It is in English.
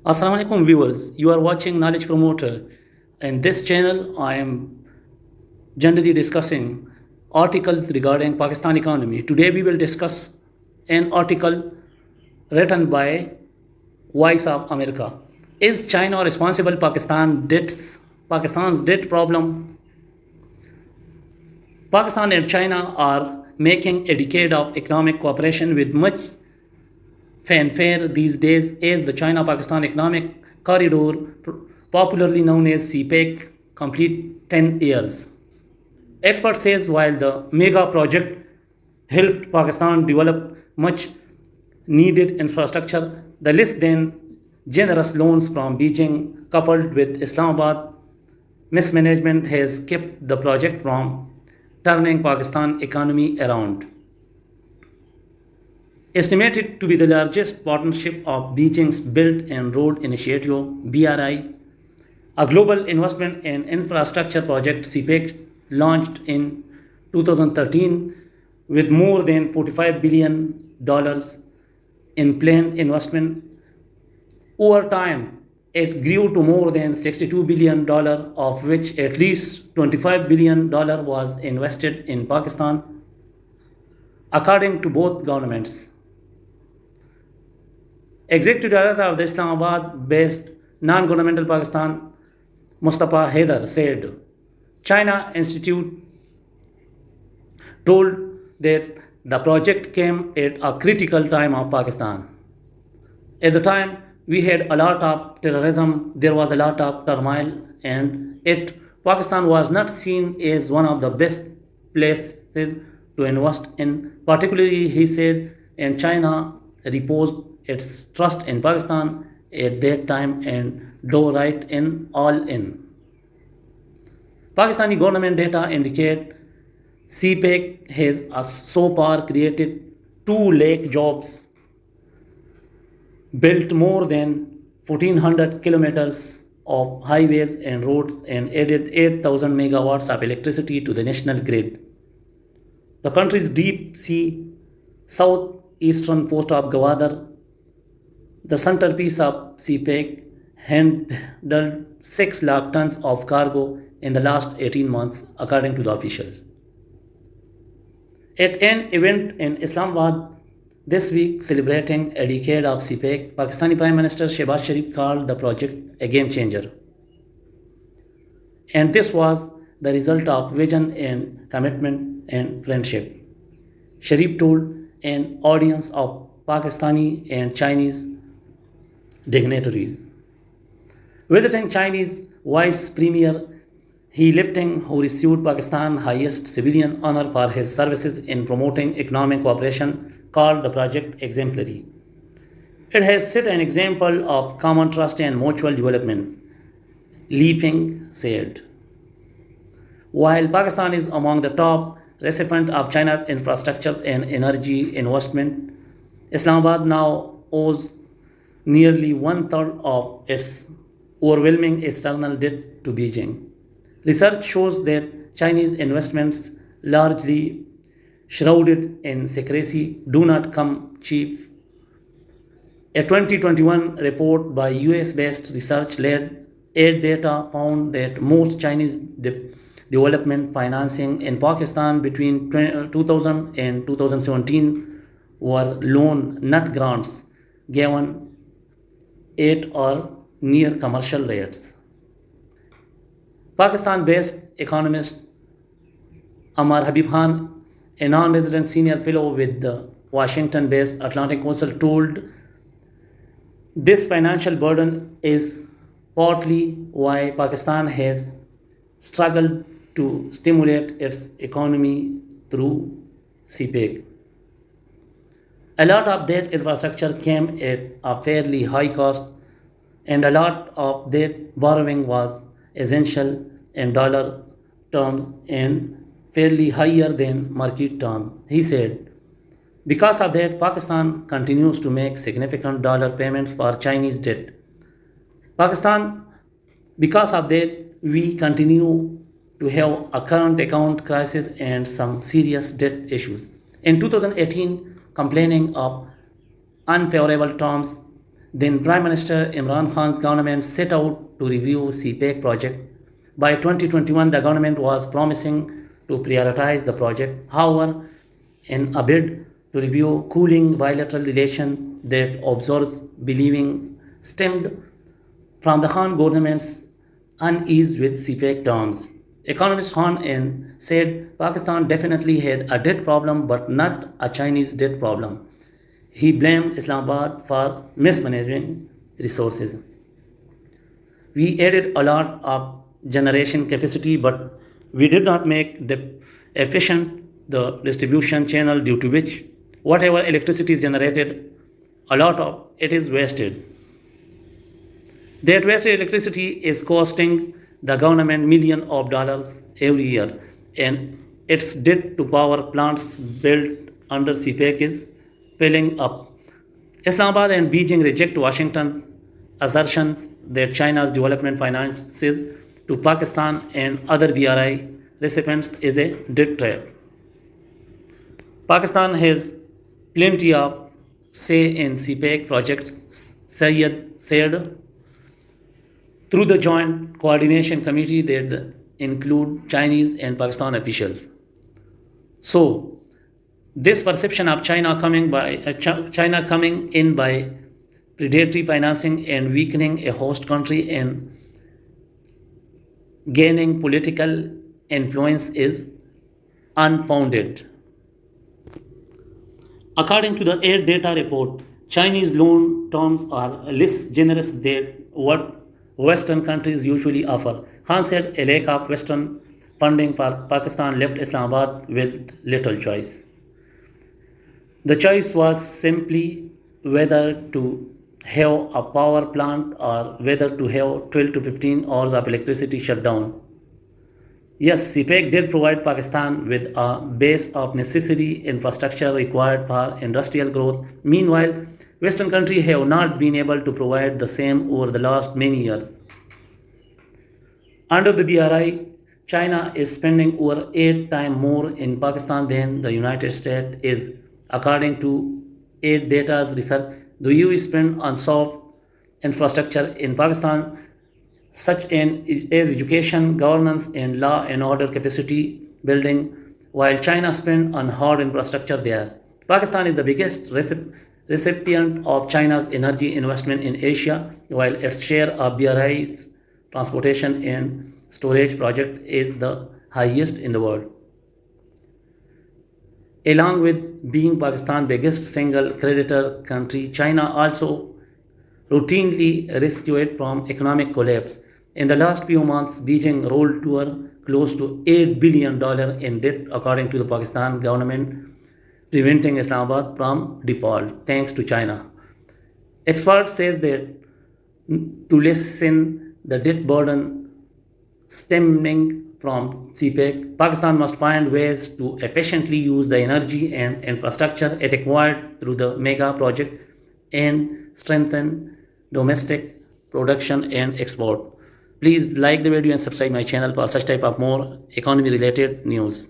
Assalamu alaikum viewers, you are watching Knowledge Promoter. In this channel, I am generally discussing articles regarding Pakistan economy. Today we will discuss an article written by Voice of America. Is China responsible Pakistan's debt problem? Pakistan and China are making a decade of economic cooperation with much fanfare these days as the China-Pakistan Economic Corridor, popularly known as CPEC, complete 10 years. Expert says while the mega project helped Pakistan develop much needed infrastructure, the less than generous loans from Beijing coupled with Islamabad mismanagement has kept the project from turning Pakistan economy around. Estimated to be the largest partnership of Beijing's Belt and Road Initiative (BRI), a global investment and infrastructure project CPEC launched in 2013 with more than $45 billion in planned investment. Over time, it grew to more than $62 billion, of which at least $25 billion was invested in Pakistan, according to both governments. Executive Director of the Islamabad-based non-governmental Pakistan, Mustafa Haider, said, China Institute told that the project came at a critical time of Pakistan. At the time, we had a lot of terrorism, there was a lot of turmoil, and Pakistan was not seen as one of the best places to invest in. Particularly, he said, and China reposed its trust in Pakistan at that time and dove right in all in. Pakistani government data indicate CPEC has so far created 2 lakh jobs, built more than 1400 kilometers of highways and roads, and added 8,000 megawatts of electricity to the national grid. The country's deep sea southeastern post of Gwadar, the centerpiece of CPEC, handled 6 lakh tons of cargo in the last 18 months, according to the official. At an event in Islamabad this week celebrating a decade of CPEC, Pakistani Prime Minister Shehbaz Sharif called the project a game changer. And this was the result of vision and commitment and friendship. Sharif told an audience of Pakistani and Chinese dignitaries. Visiting Chinese Vice Premier He Lipting, who received Pakistan's highest civilian honor for his services in promoting economic cooperation, called the project exemplary. It has set an example of common trust and mutual development, Li said. While Pakistan is among the top recipient of China's infrastructure and energy investment, Islamabad now owes nearly one third of its overwhelming external debt to Beijing. Research shows that Chinese investments, largely shrouded in secrecy, do not come cheap. A 2021 report by US based research led aid data found that most Chinese development financing in Pakistan between 2000 and 2017 were loan, not grants, given at or near commercial rates. Pakistan based economist Amar Habib Khan, a non resident senior fellow with the Washington based Atlantic Council, told this financial burden is partly why Pakistan has struggled to stimulate its economy through CPEC. A lot of that infrastructure came at a fairly high cost, and a lot of that borrowing was essential in dollar terms and fairly higher than market term, he said. Because of that, Pakistan continues to make significant dollar payments for Chinese debt. Pakistan, because of that, we continue to have a current account crisis and some serious debt issues. In 2018, complaining of unfavorable terms Then Prime Minister Imran Khan's government set out to review CPEC project. By 2021, the government was promising to prioritize the project. However, in a bid to review cooling bilateral relations that observers believing stemmed from the Khan government's unease with CPEC terms. Economist Khan N said Pakistan definitely had a debt problem but not a Chinese debt problem. He blamed Islamabad for mismanaging resources. We added a lot of generation capacity, but we did not make efficient the distribution channel due to which whatever electricity is generated, a lot of it is wasted. That wasted electricity is costing the government millions of dollars every year, and its debt to power plants built under CPEC is piling up. Islamabad and Beijing reject Washington's assertions that China's development finances to Pakistan and other BRI recipients is a debt trap. Pakistan has plenty of say in CPEC projects, Syed said, through the Joint Coordination Committee that include Chinese and Pakistan officials. So, this perception of China coming in by predatory financing and weakening a host country and gaining political influence is unfounded. According to the Air Data report, Chinese loan terms are less generous than what Western countries usually offer. Khan said a lack of Western funding for Pakistan left Islamabad with little choice. The choice was simply whether to have a power plant or whether to have 12 to 15 hours of electricity shut down. Yes, CPEC did provide Pakistan with a base of necessary infrastructure required for industrial growth. Meanwhile, Western countries have not been able to provide the same over the last many years. Under the BRI, China is spending over 8 times more in Pakistan than the United States is. According to Aid Data's research, the EU spend on soft infrastructure in Pakistan such as education, governance, and law and order capacity building, while China spends on hard infrastructure there. Pakistan is the biggest recipient of China's energy investment in Asia, while its share of BRI's transportation and storage project is the highest in the world. Along with being Pakistan's biggest single creditor country, China also routinely rescued from economic collapse. In the last few months, Beijing rolled over close to $8 billion in debt, according to the Pakistan government, preventing Islamabad from default, thanks to China. Experts say that to lessen the debt burden stemming from CPEC, Pakistan must find ways to efficiently use the energy and infrastructure it acquired through the mega project and strengthen domestic production and export. Please like the video and subscribe my channel for such type of more economy related news.